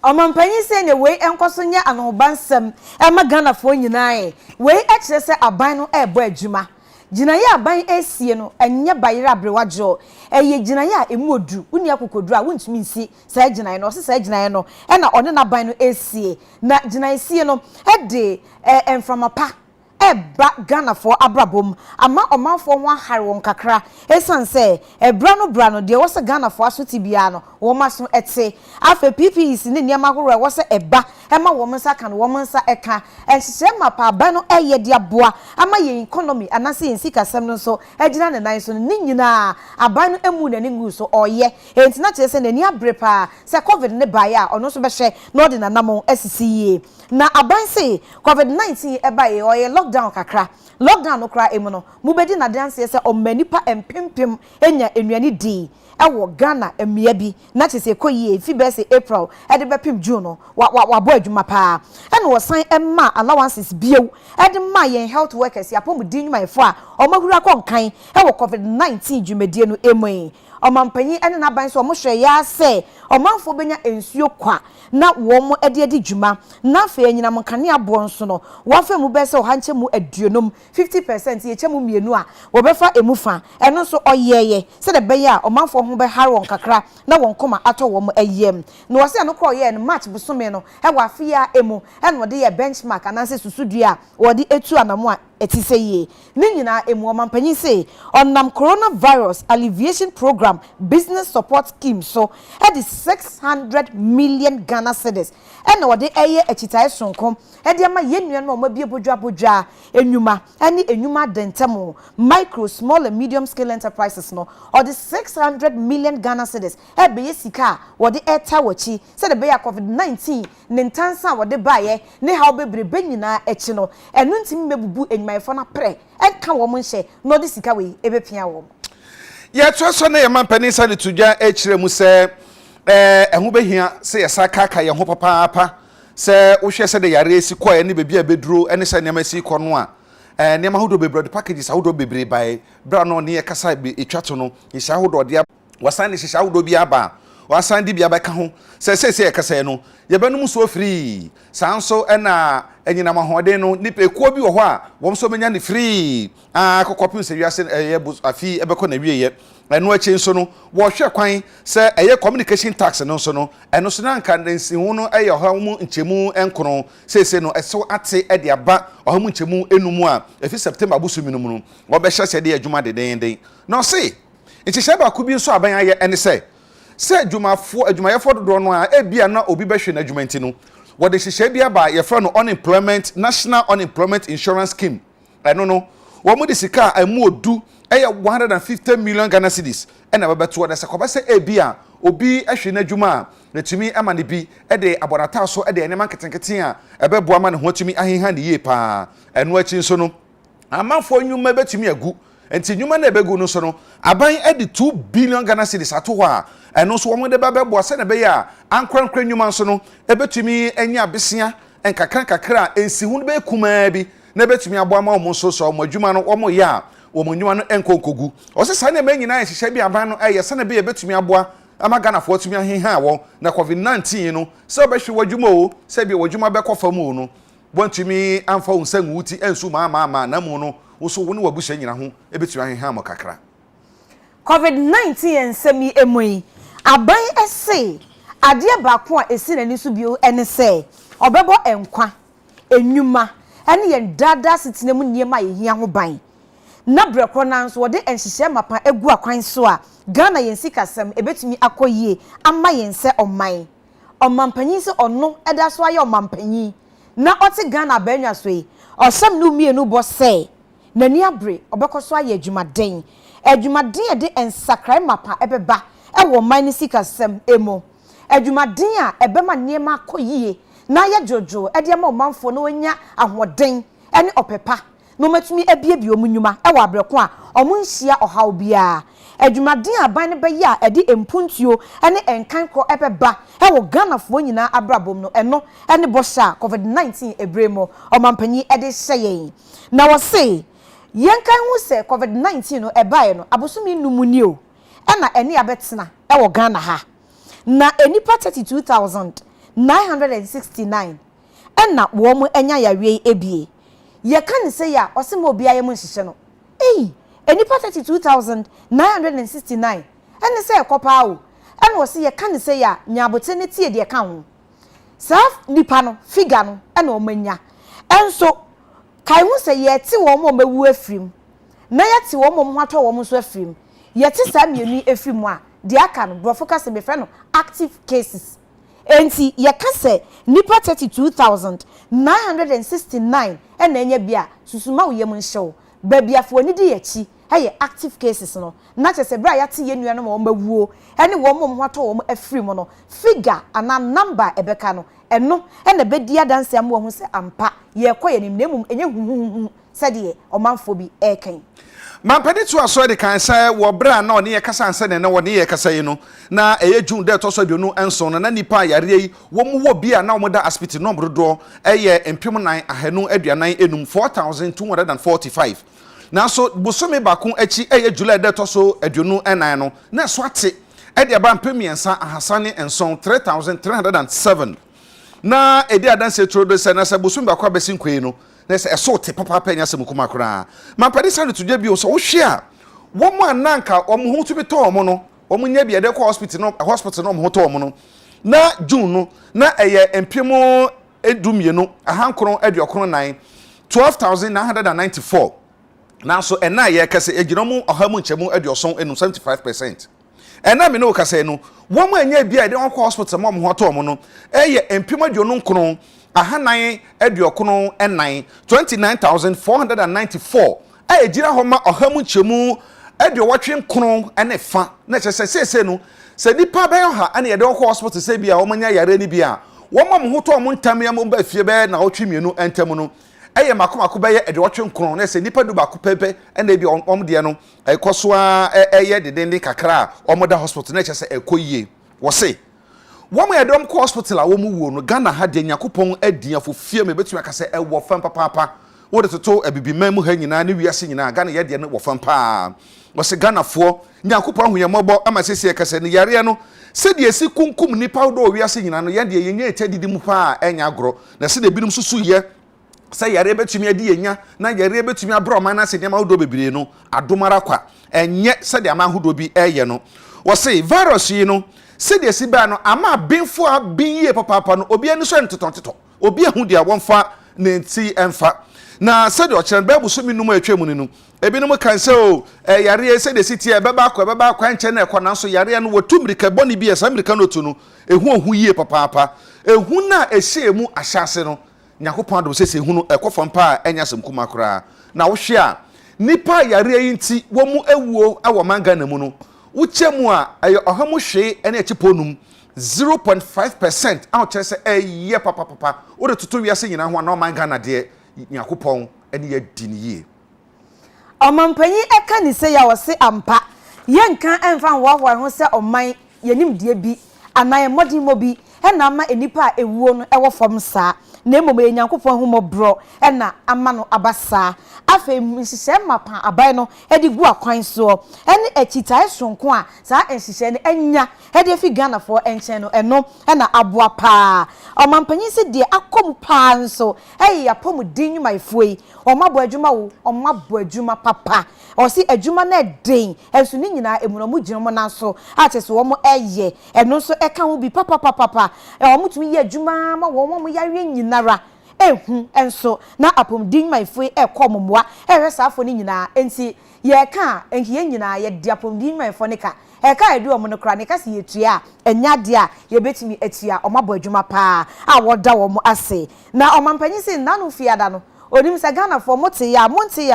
omampanyi se ne we enkoso nya anobansam ema Ghana fo nyinaa we ekire se aban no ebo adwuma ginaye aban esie no enye bayire abrewajo eye ginaye a emu odu uni akokoduru a wontumi nsi sa ginaye no se sa ginaye no e na one na aban no esie na ginaye sie no e de enframapa eba Ghana for abrabom ama omanfo ho ahare won kakra esanse bra no de wo se Ghana for asoti bia no wo maso ete afa PPs ne niam ahoro wo se eba ema wo mensa kan wo mensa eka enhye mapa aba no eye de aboa ama ye economy anase ensi kasem no so agina ne nan so ne nyina aba no emu na ne ngu so oye enti na chese ne ni abrepa se COVID ne ba ya ono so behwe no de na namon asisiye na aban se COVID-19 eba ye oye lockdown kakra lockdown no kra emu no mubedi na dance se o manipa empempem enya enuani di ewo Ghana emia bi na chese koyie fi be se April e de bepim June no wa bo adwuma pa e no san emma allowances biew e de ma yen health workers ya pom di nwuma efo a o mahura konkan ewo COVID-19 dwumadie no emu omampanyi ene na ban so mo hwe ya se omanfo benya ensuo kwa na wo mo ede dwuma na fa enyina mo kane abo nso no wo fa mu be se o hanche mu aduonom 50% ye chemu mienu a wo be fa emufa eno so oyeye se de be ya omanfo ho be hare won kakra na won koma ato wo mo ayem na wo se no kro ye no match busome no e wa afia emu eno de ye benchmark ananse susudua wo de etu anamo a etise ye ni nyina emu omampanyi se onam coronavirus alleviation program business support scheme so at the 600 million Ghana cedis and what the eye echitai sonkom e de ma yenua no ma bie bodwa enuma ani enuma dentamo micro small and medium scale enterprises no or the 600 million Ghana cedis e be yesika what the eta wachi said the be COVID-19 nentansa what the baye ne how bebrebe nyina echi no enu ntimi mebubu enwumayefo na pre e ka wo mo nhye no de sika we ebepia wo ya tso na ye mampani sa de tudwa e kire mu se ehu behia se yesa kaka ye ho papa se wo hwe se de yare si koye ne bebi a beduro ene se ne ma si ko no a ne ma hodo bebre de packages ahodo bebre bai bra no ne kasa etwato no ye sha hodo de wasan ne sha hodo bi aba wasan di bi aba ka ho se kasa no ye benum so free sanso na enyina mahode no nipa ekuo bi wo ho a wom so menya ne free akokopin se wiase ye afi ebeko na wieye eno achi nso no wo hwe kwan se eye communication tax no nso no eno so na nka nsi hu no eye ohamu nchemu enkono se no eso ate ede aba ohamu nchemu enumu a efi September busumi no mu no wo be hye de adwuma de den no se nchihye ba ku bi nso aban aye ene se adwumayefo dodo no a ebia na obi behwe na adwumanti no wo de hyehyɛ bia ba ye fra no unemployment national unemployment insurance scheme eno no wo mu de sika amu odu 150 million Ghana cedis ena bebeto de sekoba se ebia obi ahwe na adwuma na tumi ama ne bi de abonata so de enema nketenkete a ebebo ama ne ho tumi ahenha ne yie pa eno achi nso no amanfo nyuma betumi agu enti nyuma na ebegu no so no aban edi 2 billion Ghana cedis ato ho a eno so wo de babebo se na be ya ankrankra nyuma nso no ebetumi anya besia enkakra ensi hu be kuma bi na ebetumi aboa ma wo so so mo adwuma no wo ya wo mo nyuma no enkokogu o se sa na me nyina hyehyɛ bi aban no se na be ebetumi aboa ama Ghana fo tumi ahenha wo na COVID-19 no se obehwe wadwuma o se bi wadwuma be kofa mu no bontumi amfa unsan wuti ensu ma na mu no wo so wo ne wabusha nyina ho ebetumi ahenha mo kakra COVID-19 ensemi emui aban ese ade baako a esi nani so bio ene se obebo enkwa enwuma ene ye dada sitinemu niema ye hia ho ban na breko na so de enhyehyɛ mapa egu akwan so a Ghana yensi kasem ebetumi akoyie ama yense omampanyin se ono eda so aye omampanyin na oti Ghana banwa so yi osem no mienu bo se nani abre obekoso aye adwumaden e de ensakrai mapa ebeba ewo man sika sem emo adwumaden a ebema niema akoyie na ye jojo e de ma omanfo no nya ahoden ene opepa no matumi ebiebie omunyuma ewo abreko a omunhia ohaw bia adwumaden aban ne be ya edi empuntuo ene enkankro ebeba ewo Ghana fo nyina abrabom no eno ene bosha COVID-19 ebremo omampanyi ede hyeyen na wo se yenkan hu se COVID-19 no ebae no abosumi numuni o ena eni abetena ewo Ghana ha na enipa 32,969 ena wo mu enya yawe ebie ye kan se ya osema obi aye mu nhihye no enipa 32,969 ene se ekopa o ena wo se ye kan se ya nyabote ne tie de kan ho saf nipa no figure no ena o manya enso kai hu se ye ti wo mo mewu afrim na ye ti wo mo hwato wo mo so afrim ye ti sa mienu afrim a de aka no bro focus be friend no active cases enti ye ka se nipa 32,969 ena enya bia susuma wo yem nhyew ba bia fo ni di yachi aye active cases no na che se bra ya ti ye nua no mo mawuo ene wo mo hwato wo mo afrim no figure ana number ebeka no eno ena bedi adanse am wo hu se ampa ye koye nim nemum enye huhuhu sede omanfo bi eken mampede to aso de kan sai wo bra na one ye kasa anse ne wo ne ye kasa yi no na eye June de to so bionu enso na nipa yare yi wo mu wo bia na wo da hospital no brodo eye empem 9 ahanu aduanan enum 4,245 na so busome bakon achi eye July de to so aduonu enan no na so ate ede aba mpem yensa ahasane enson 3,307 na edi adanse trodo se na se busum ba kwa besin kwei no na se eso te papa pa nya se mukuma kura ma padi sa to bi o so wo hwe a wo mu ananka o mu hutu bi to mo no o mu nya bi ede kwa hospital no mo to mo no na June no na eye empemo edumienu ahankron aduokron 9 12,994 na so ena ye kase eginomu ohamu nchemu aduoson enu 75%. Ena me no kase no wo mu anya bia de won hospital mo ho to mo no eye empem aduonu nkron ahanan aduokron enan 29,494 ejira ho ma ohamu nchemu aduowatwe nkron ene fa na chese no se nipa be ha ane ye de hospital se bia wo manya yare ni bia wo ma mo ho to mo ntam ya mo ba fie be na otwe mienu entam no eye makomako be ye edwotwe nkron na se nipa du ba ko pepe ena bi omde no ekoso a eye dedende kakra omoda hospital na chese ekoyie wo se Woman Edom hospital a woman wo no Ghana ha de Yakopon adin afofie me betumi aka se ewo fam papa wo de toto abibi mamu ha nyina ne wiase nyina Ghana ye de ne wo fam pa wo se Ghana fo Yakopon ahoyemobɔ ama sese aka se ne yare no se de esi kunkum nipa do wiase nyina no ye de yenya etadidi mu pa enya agro na se de binum susu ye se yare betumi adi yenya na yare betumi abro man na se de ma do bebre no adomara kwa enye se de ama hodo bi eye no wo se virus yi no se de si ba no ama benfo a benye papa no obi ani so entotonteto obi ahu dia wonfa na nti emfa na se de o kire ba buso minum atwam ni no ebinom kan se o yare se de siti e beba akwa nche na ekọ na so yare no wotumrika boni bi esa mrika no tu no ehu yie papa ehu na ehye mu ahyase no Yakopon do se hu no ekofom pa enya sem kuma kra na wo hwe a nipa yare yi nti wo mu ewuo awo manga na mu no uchemu a ohamu hwe ene echiponum 0.5% a kire se eye papa wo de toto wiase nyina ho na manga na de Yakopon ene ye diniye Omampanyi eka ni se ya wose ampa yenka emfa nwohwo ho se oman yenim die bi anaye modin mo bi na ama enipa a ewuo no ewo fom saa na emom Yakopon hu mobro na ama no abasa afa nhihye mapa aban no edi gu akwan so ene echitai sonko a saa nhihye ne anya edi fi Ghana fo enchen no eno na aboa pa omampanyi se de akom pa nso yapom din nwumaifoi omabo adwuma wo omabo adwuma papa o si adwuma na den enso ni nyina emunomu gyinmo na so atese wo mo eye eno so eka ho bi papa omutumi ye adwuma ma wo mo yawe nyinara ehu enso na apom din nwumaifoi ekomomoa hwesafo ni nyina enti ye ka enhiye nyina ye de apom din nwumaifo ne ka eka edu omo no kra ne kasi yetua enya de a ye betimi atua omabo adwuma pa a woda wo mo ase na omampanyi se nanu fiada no onim se Ghana for monte ya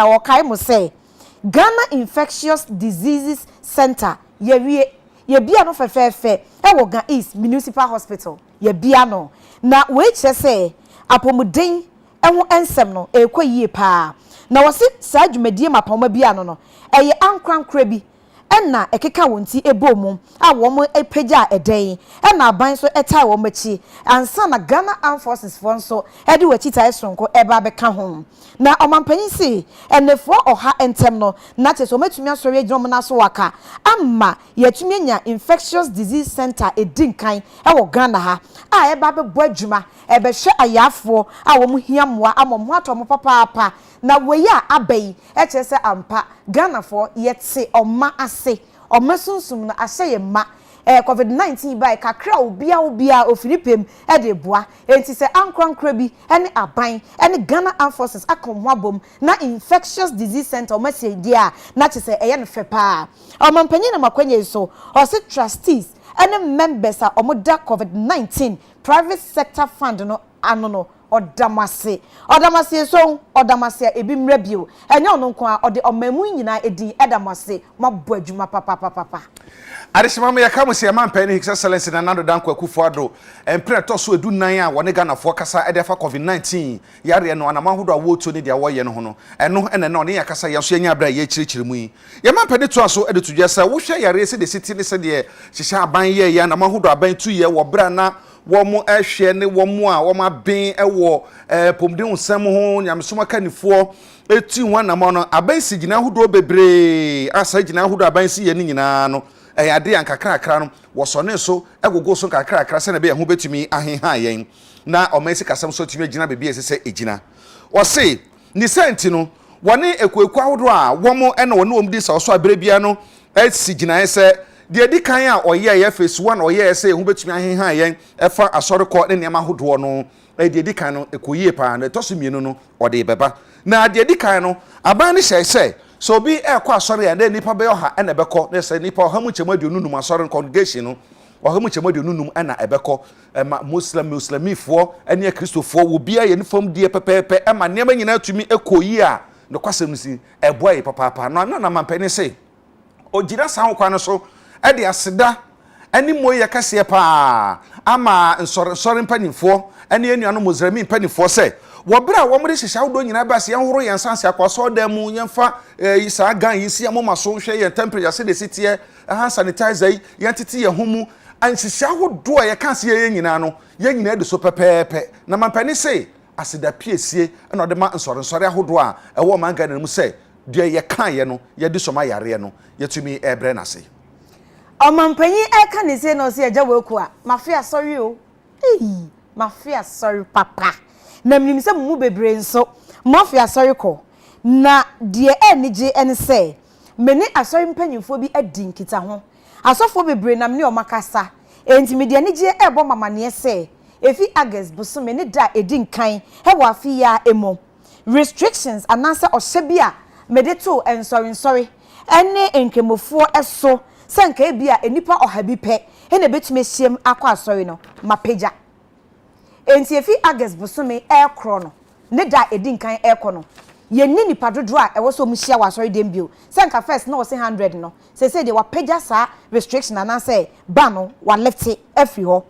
wo kai mo se Ghana Infectious Diseases Center ye bia no fefefe wo Ga East Municipal Hospital ye bia no na we che se apomuden eho ensem no ekwaye pa na wose saa dwumadie mapoma bia no eye ankrankra bi na ekeka wonti ebomu a wo mo epeja eden na aban so etai wo machi ansa na Ghana Armed Forces for so edi wachi tai sonko eba beka ho na omampanyi si enefo oha entem no na che so metumi asori adwom na so waka amma yetumi nya Infectious Disease Center edinkan wo Ghana ha a eba bebo adwuma ebe hwe ayafo a wo mo hiamoa amom ho atom papa na weya abai echese ampa Ghana for yetse oma ase omesunsum na aseye ma COVID-19 by kakra obia ofiripem de boa enti se ankrankra bi ene aban ene Ghana Armed Forces akomwabom na Infectious Disease Center omase dia na chese eye no fepa omampanyi na makwanye so o se trustees ene members a omoda COVID-19 private sector fund no anono odamase so odamase ebi mrebio enye ono nko a ode omamu nyina edin edamase mabo adwuma papa Adishimama ya kamu si Yaman His Excellency na Nando Danko Akufo-Addo empire to so edu nan a wone Ghana fo kasa edefa COVID-19 yare no anamahodo a wotu ne dia woye no ho no eno ene no ne yakasa yaso anya abra ye chirichiri mu yi Yaman to so edetu jesa wo hwe yare se de city ne se de hihya aban ye ya anamahodo aban tu ye wo bra na wo mo ehwe ne wo mo a wo ma ben ewo pomden nsam ho nyamsoma kanifo etu ho anamo no aban si gina hodo bebre asa gina hodo aban si ye ni nyina no ade ankakrakra no wosone so egogo so kakrakra se na be ho betumi aheha yen na omesi kasam so tumi agina bebie sese egina wose ni senti no wone ekueku ahodo a womo ena wone omdi sa so abrebia no esigina ese de di kan a oye ye face 1 oye ese ho betumi aheha yen efa asoreko ne niam ahodo no de di kan no ekoyie pa na tosumienu no ode beba na de di kan no aban ne hye so bi ekwa asori ya nipa be oha ena beko na se nipa oha mu chemaduonunum asori congregation no oha mu chemaduonunum ena ebeko muslimifo ene kristofo wo bia ye nifom die pepepe ema niam nyina tumi ekoyi a no kwasem si eboy papa no na mampani se ogira san kwa no so e de aseda eni moye kase pa ama nsori mpanimfo ene enuano muslim mpanimfo se wobra wo mre hihya wodo nyina ba se yanhoro yansanse akwaso da mu yemfa isa gan yisi amoma so hwe ye temperature se de sitie ha sanitizer yi yantete ye humu anhyehyɛ ahodoɔ a yɛka se yɛn nyinaa no yɛn nyinaa de so pɛpɛɛpɛ na mampani se aseda piesie na ɔde ma nsɔre ahodoɔ a ɛwɔ man Ghana mu sɛ deɛ yɛka yɛ no yɛde sɔma yare no yɛtumi ɛbrɛ nase ɔmampanyi ɛka ne se no se agya waku a mafia sorry o mafia sorry papa na mnim sɛ mu bebre nso mafia sorry ko na deɛ ɛnigye ɛne sɛ mene asɔre mpanyimfo bi adi nkita ho asɔfo bebre na mne ɔmakasa enti me deɛ nigye ɛbɔ mamane sɛ efi August bosome ne da edi nkan ɛwɔ afia emo restrictions anansa ɔhyɛ bi a mede to ensɔre ɛne nkemofo ɛso sanka bi a enipa ɔha bi pɛ ɛna betumi hyiam akɔ asɔre no mapagya enti efi August bosome ɛkro no ne da edi nkan ɛkɔ no yenni nipa dodo a ɛwɔ so mu hyia wɔ asɔre dem bio sanka first na wɔ se 100 no sese de wapagya saa restriction anansa ba no wa left afri hɔ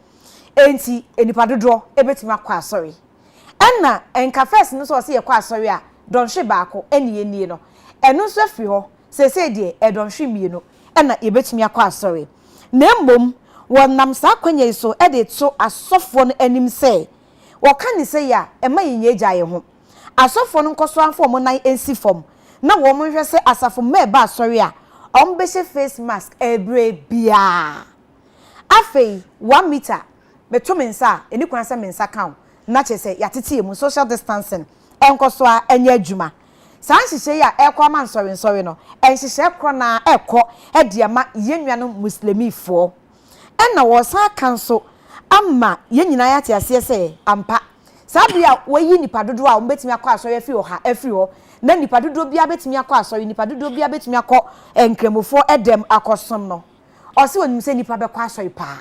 enti enipa dodo ebetumi akɔ asɔre ɛna enka first no so wɔ se yɛkɔ asɔre a dɔnhwe baako ɛne yɛnie no ɛno nso afiri hɔ sese deɛ ɛdɔnhwe mienu ɛna yɛbɛtumi akɔ asɔre na mmom wɔnam saa kwanya yi so ɛde to asɔfoɔ no anim sɛ wɔka ne sɛ ya ɛma yɛnyɛ gya yɛ ho asɔfoɔ no nkɔso afɔ mo nan ensi fam na wɔn mo hwɛ sɛ asafo mma ɛba asɔre a ɔmo bɛhyɛ face mask ɛbrɛ bia afei 1 meter beto me nsa eni kwan sɛ me nsa kan na kyɛ sɛ yatete emu social distancing ɛnkɔso a ɛnyɛ adwuma saa nhyehyɛ ya ɛkɔ ama nsɔre no nhyehyɛ kɔ na ɛkɔ ɛde ama yenua no muslimifoɔ ɛna wɔsan kanso ama yenyina yate aseɛ sɛ ampa saa bia wɔyi nipa dodo a wɔbɛtumi akɔ asɔre afiri hɔ na nipa dodo bia bɛtumi akɔ asɔre nipa dodo bia bɛtumi akɔ nkremofoɔ ɛdɛm akɔsom no ɔse wɔnim sɛ nipa bɛkɔ asɔre paa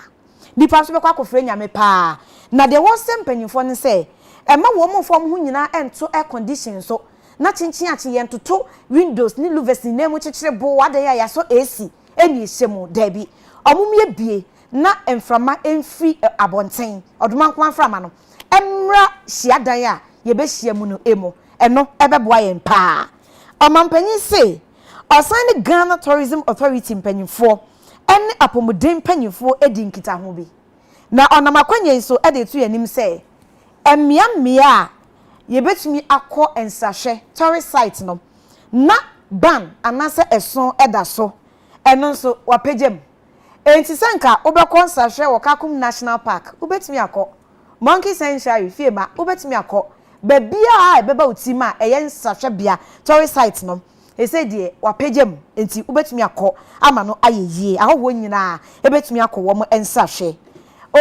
nipa nso bɛkɔ akɔfrɛ nyame paa na deɛ wɔsɛ mpanyimfoɔ ne sɛ ɛma wɔn mfom ho nyina ɛnto air condition so na chinchin achi yentoto windows ni louvers ni nemu chichire bo wada ya yaso AC eni ehyemu dabi omumye bie na emframa emfi abonten oduma nko amframa no emra hyiadan a yebehia mu no emo eno ebeboa yen pa omampanyin se osan ne Ghana Tourism Authority mpanyimfo ene apomuden mpanyimfo edi nkita ho bi na onamakwanye so ede to yanim se emmia yebetumi akọ ensahwe tourist site no na ban anase eson eda so eno nso wapagem enti sanka obekọ nsahwe wo Kakum National Park ubetumi akọ Monkey Sanctuary fiema ubetumi akọ bebia ebeba utima eye nsahwe bia tourist site no ese die wapagem enti ubetumi akọ ama no ayeyie ahowo nyina ebetumi akọ wo mo ensahwe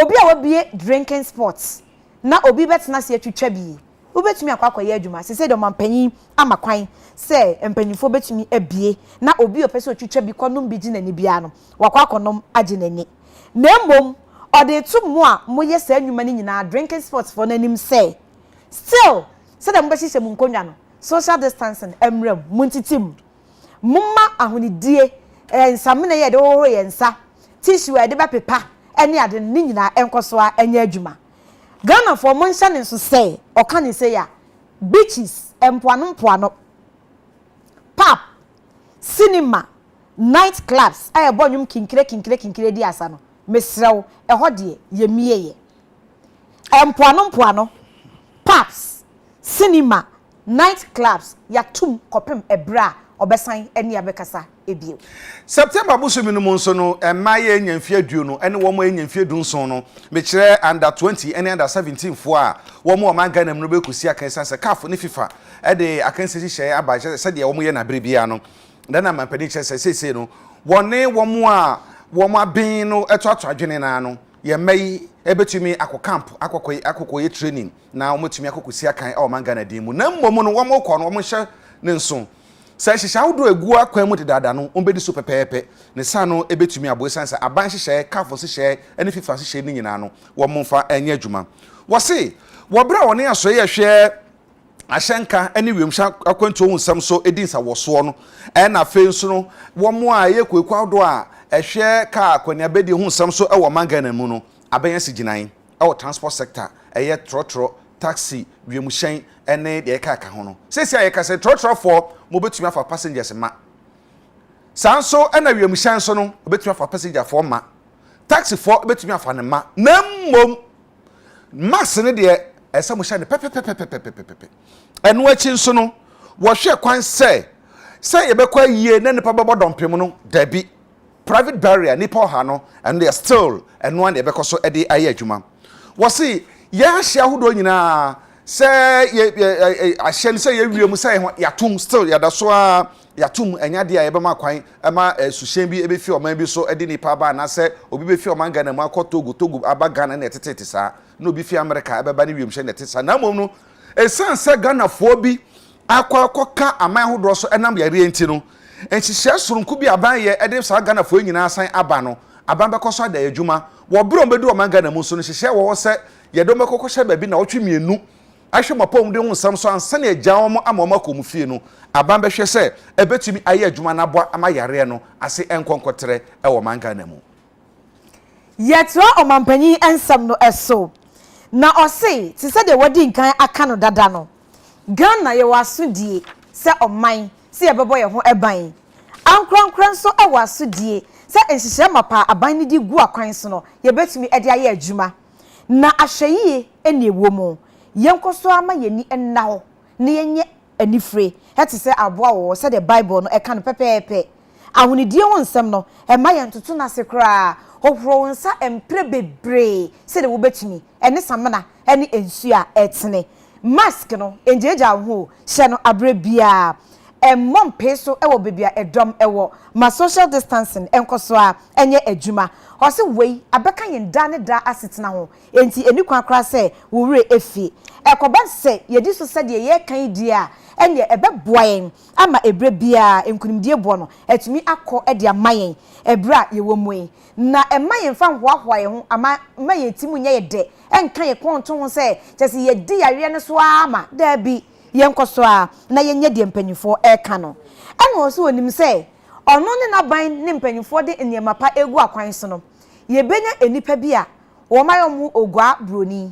obi a wobie drinking spots na obi betena se atwitwa bi ubetumi akwakoye adwuma se de mampanyin amakwan se empanyifo betumi abie na obi opese otwitwa bi konom bi gina ni bia no wakwakonom aginani na mmom ode tumu a moye sa adwuma ni nyina drinking sports for nanim se still se de mbehye mu nkonwa no social distancing emram muntitim mumma ahonidie ensamene ye de hoho ye nsa tissue e de bepepa ene ade ni nyina enkoso a enya adwuma Ghana for mention nso say o kan say ya beaches empoano pub cinema night clubs ay bonum kinkire di asa no mesrew eho de yemieye empoano pubs cinema night clubs yatum kopem ebra obesan ene abekasa ebio September busumi no monso no emaye nyamfie aduo no ene wo mo nyamfie dunson no me kire under 20 ene under 17 fo a wo mo ma Ghana no bekusi akansa se CAF ne FIFA e de akansa hihye aba se de wo mo ye na brebia no na mampani che se no wone wo mo a wo ma bin no etoato adwene na no ye mai ebetumi akọ akokoye training na wo motumi akokosi akan o ma Ghana din mu na mmom no wo mo kọ no wo mo hye ne nson sai hihya wodo egu akwan mu dedada no ombedi so pepepe ne sa no ebetumi abo sansa aban hihye kafo hihye ene fifa hihye ni nyina no wo momfa anya adwuma wo se wo bra woni aso ye hwe ahyenka ene wiemhya akwantu ohun sam so edinsa wo so no na fe nso no wo mo a ye kwekwa do a ehwe ka akwani abedi ohun sam so e wo mangana mu no aban siginan e transport sector eye trotro taxi wiemhyen ene de ka ho no sesi ayeka se trotro for mo betumi afa passengers ma sanso ena wiemhyen so no betumi afa passenger for ma taxi for betumi afa ne ma na mmom mass ne de esa mo hye ne pepepepepepepepe eno achi nso no wo hwe kwan say yebekwa yie na nipa bebo dompem no dabi private barrier nipa ha no and they are still eno an yebekọ so ede aye adwuma wo se ya hye ahodo nyina say ahye say ye wiem say yatum still yadaso a yatum enya de yebema kwan ama suhyen bi ebefi oman bi so ede nipa ba na say obi befi oman Ghana mu akọ Togo aba Ghana na tetete saa na obi fi America ebeba ne wiem hye na tetesa na mom no esanse Ghana fo bi akwa aman hodro so enam yare enti no enhihye soronku bi aban ye ede sa Ghana fo nyina asan aba no aban bekoso da adwuma wo bro bedu o man Ghana mu so no hihye wo se ye do mekokọ hye ba bi na otwe mienu ahwe mapom de hu sam so ansa na agya wo amoma kom fie no aban behwe se ebetumi aye adwuma na boa ama yare no ase enkonkotere e wo man Ghana mu yetro omampanyi ensam no eso na ose ti se de wodi nkan aka no dada no Ghana ye wasudie se oman se ye bebo ye ho eban ankronkron so e wasudie se enhihye mapa aban ni di gu akwan so no ye betumi ede aye adwuma na ahweye ene ewomu yenkoso ama yeni enna ho ne yenye anifre hete se aboa wo se the Bible no e ka no pepepe ahonidie won nsem no e ma ye ntoto na se kra ohro nsa empre bebre se de wo betumi ene samana ene ensu a etene mask no enjeja ho hye no abre bia emmom peso ewo bebia edom ewo ma social distancing enkoso a enye adwuma hose wei abeka yenda ne da asetena ho enti eni kwakra se wo wure efi ekoba se yedi so se de ye kan di a enye ebeboayen ama ebre bia enkunimdie bo no etumi akọ ede amayen ebra ye wo mu na emayen fa hwaahwaye ho ama mayen timu nye ye de enkan ye konto ho se chese ye di yare ne so ama da bi yenkoso a na yenye de mpanyifo eka no eno so onim se ono ne na ban ne mpanyifo de eniemapa egu akwan so no ye benya enipa bi a wo mayomu ogwa broni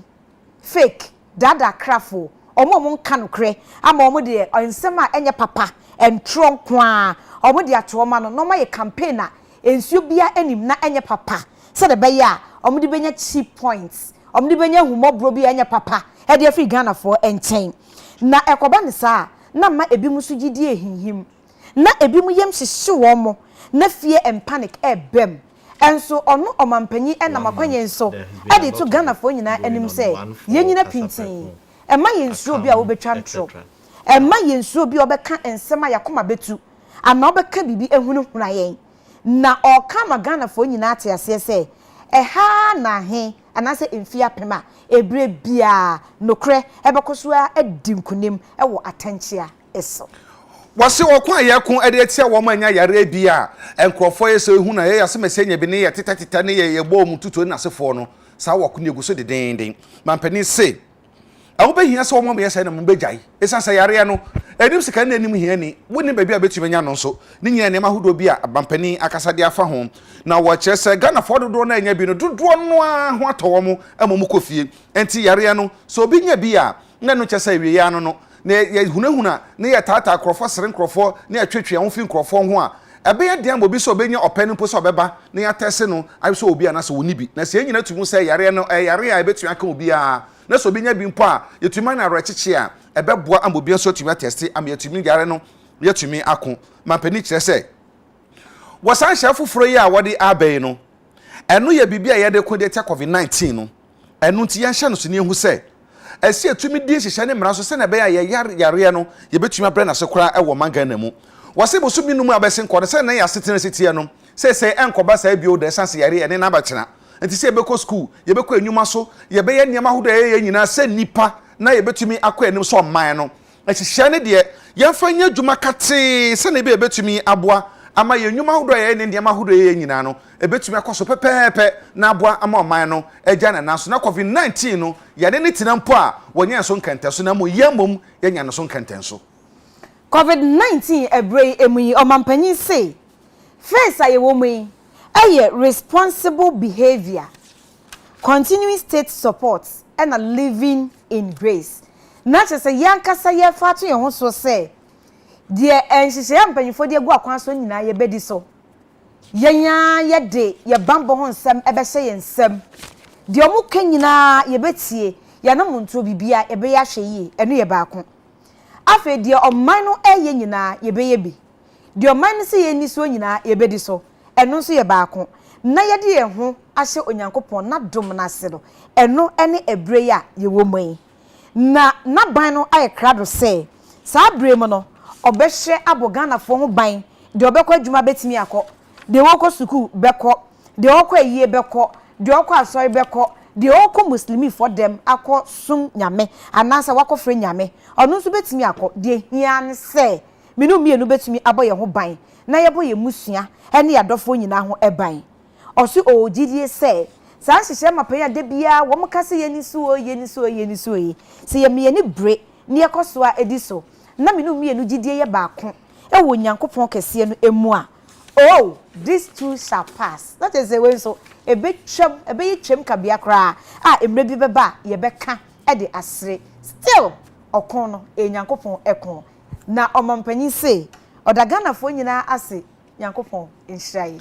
fake dada crafo omo nka no kre ama omo de ensem a enye papa entro kwa omo de atoma no no ma ye campaign a ensuo bia enim na enye papa se de be ya omo de benya cheap points omo de benya humobro bi enye papa e de free Ghana for enchen na ekoba ne saa na ma ebi musu gidi ehinhim na ebi mu yem hyehye wo mo na fie and panic bem enso ono omampanyi na makwanye nso e de to Ghana for nyina enim se yenyina pintin e ma yensuo bi a wo betwa ntro e ma yensuo bi obeka ensema yakoma betu ana obeka bibi ehunu huna yen na okama Ghana for nyina ate ase se e ha na he anase emfia pema ebre bia nokre ebekoso a edinkunim ewo atanchia eso wase wokwa yakun ede etia wo manya yare bia enkrofo yeso ehu na ye yase mesenya bi ne ye teta ne ye bo mu tutu na sefo no sa wokun egu so dedenden mampani se awo be hia se wo mo yesa na mo bejai esansa yare no enim sika na enim hia ni woni ba bia betumi nya no so ne nyina ne mahodo bia mampani akasa de afa ho na wo kire se Ghana for dodo na nya bi no dodo no a ho atowo mo amom kofie enti yare no so obi nya bia na no kyesa wie ya no na ye hunahuna na ye tata krofo sere krofo na ye twetwe ho fi krofo ho a ebe ye dem obi so obenya opani po so obeba na ya tese no ayi so obi ana so woni bi na se nyina tumu se yare no yare a ebetu aka obi a na so obenya bi mpo a yetuma na recheche a ebeboa amobia so tumi testi am yetumi yare no yetumi ako mampani kire se wasan hye foforo yi a wode abai no eno ye bibia ye de kode tia COVID-19 no eno nti ye hye no so ne hu se esi etumi die hyehyɛ ne mmara so sɛ na be ya yare no ye betumi abrɛ na so kora ɛwɔ mangana mu wase bosu bi no mu abɛsen kɔ sɛ na ya setena setie no sɛ enkoba sa bio de sanse yare ene na abɛkyena nti sɛ yebekɔ school yebekɔ enwuma so yebɛyɛ nneɛma hodo ɛyɛ nyina sɛ nipa na yebetumi akɔ anim so ɔman no ɛhyehyɛ ne de yɛmfa nya dwuma kate sɛ na be yebetumi aboa ama yenwuma hodo ɛyɛ ne nneɛma hodo ɛyɛ nyina no ebetumi akɔso pepepe na aboa ama ɔman no agya na nanso na COVID-19 no yɛne ne tina mpo a wɔnyɛ so nkɛntɛso na mo yɛmom yɛnya no so nkɛntɛnso COVID-19 ebrei emu omampanyi say face ayewo mu eye responsible behavior continuing state support and a living in grace na chese yankasa ye fatu ye ho so say de enhyehyɛ mpanyifo de gu akwan so nyina ye bedi so yenya yede ye bambo ho nsem ebe hye ye nsem de omu kanyina ye betie ya na monto bibia ebe ya hye yi eno ye baako afa de oman no eye nyina ye be ye bi de oman no se ye ni so nyina ye be di so eno so ye baako na ye de ye ho ahye onyankopon na dom na se no eno ene ebre ya ye wo man na ban no aye krado se sa abre mo no obehye abogana fo ho ban de obekọ adwuma betimi akọ de woko suku beko de woko ayie beko de woko asori beko de woko muslimi for them akọ sum nyame anansa wako fre nyame onu nso betimi akọ de hia ne se menu mienu betimi aboye ho ban na yebo ye musua ene yadofo nyina ho eban osi ogidie se sa hihye mapanya de bia wo mkase yeni so se ye me ni bre ne ekosoa ediso na menu mienu gidie ye baako e wo nyankopon kese no emu a oh, these two shall pass. That is the way so a big chum, a big chum kabia kra. Ah, a maybe beba, ye beka, edi asre. Still, okono, e nyankopon ekon. Na omampani say, or the Ghana phone yina ase, nyankopon in Shai.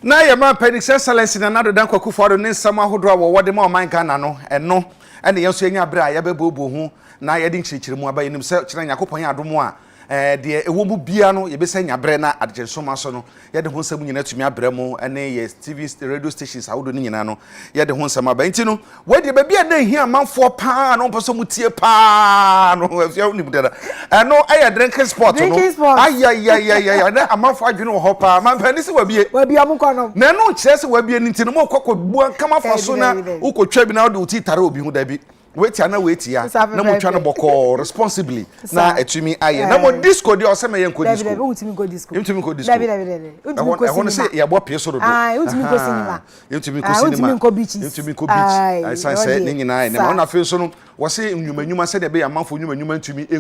Na ye man penix excellence in another than Akufo-Addo ne sama hodro wo wode ma man Ghana no eno ene yenso enya bra ye bebobo hu na ye din chirichiri mu aba yenim se kire nyankopon adom a de ewo mu bia no ye be sanya bre na adjensoma so no ye de ho nsam nyina tumi abre mu ene ye TV radio stations awodo ni nyina no ye de ho nsam aba nti no we de ba bia na hia manfo pa no poso mutie pa no afia uni budada eno aye drinking sport no ayayayaya na amanfo adwene ho pa man pani se wa bie amko no na no kire se wa bie nti no mo kokko bua kama fa so na ukotwa bi na wo de uti tare obi hu da bi wait na wait ya na mo twa no boko responsibly na etumi aye na mo disco de o se me yen ko disco untimi go disco untimi ko disco untimi ko cinema se ya bo pie so do untimi ko cinema untimi ko cinema untimi ko beach ai sai se ni nyina ai na mo na fe so no wo se nnwuma se de be ya manfo nnwuma ntumi